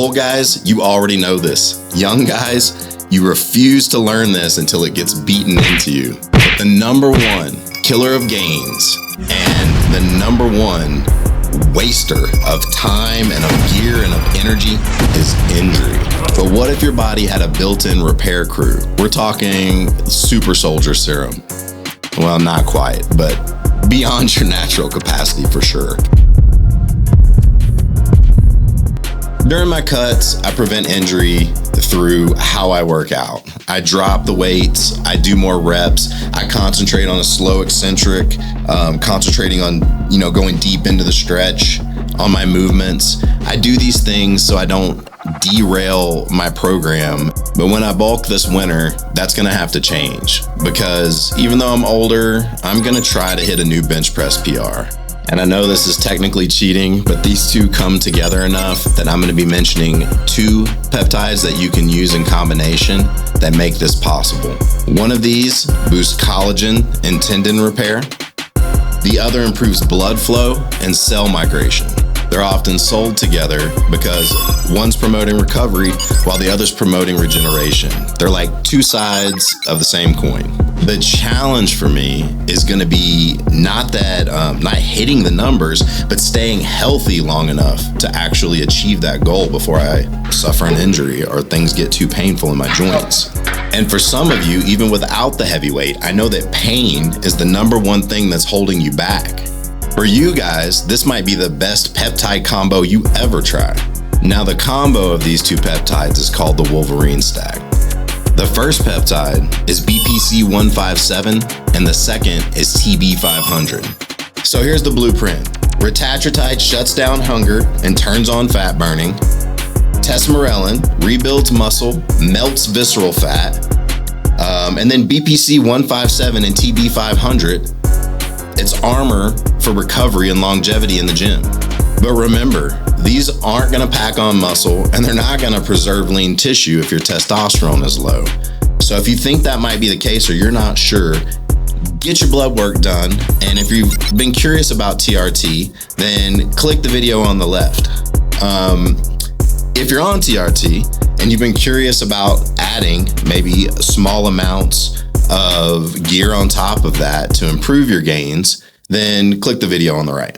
Old guys, you already know this. Young guys, you refuse to learn this until it gets beaten into you. The number one killer of gains and the number one waster of time and of gear and of energy is injury. But what if your body had a built-in repair crew? We're talking super soldier serum. Well, not quite, but beyond your natural capacity for sure. During my cuts, I prevent injury through how I work out. I drop the weights, I do more reps, I concentrate on a slow eccentric, concentrating on, going deep into the stretch, on my movements. I do these things so I don't derail my program. But when I bulk this winter, that's gonna have to change, because even though I'm older, I'm gonna try to hit a new bench press PR. And I know this is technically cheating, but these two come together enough that I'm gonna be mentioning two peptides that you can use in combination that make this possible. One of these boosts collagen and tendon repair. The other improves blood flow and cell migration. They're often sold together because one's promoting recovery while the other's promoting regeneration. They're like two sides of the same coin. The challenge for me is going to be not hitting the numbers, but staying healthy long enough to actually achieve that goal before I suffer an injury or things get too painful in my joints. And for some of you, even without the heavy weight, I know that pain is the number one thing that's holding you back. For you guys, this might be the best peptide combo you ever try. Now, the combo of these two peptides is called the Wolverine stack. The first peptide is BPC 157 and the second is TB 500. So here's the blueprint. Retatrutide shuts down hunger and turns on fat burning. Tesmorelin rebuilds muscle, melts visceral fat. And then BPC 157 and TB 500, it's armor for recovery and longevity in the gym. But remember, these aren't gonna pack on muscle and they're not gonna preserve lean tissue if your testosterone is low. So if you think that might be the case or you're not sure, get your blood work done. And if you've been curious about TRT, then click the video on the left. If you're on TRT and you've been curious about adding maybe small amounts of gear on top of that to improve your gains, then click the video on the right.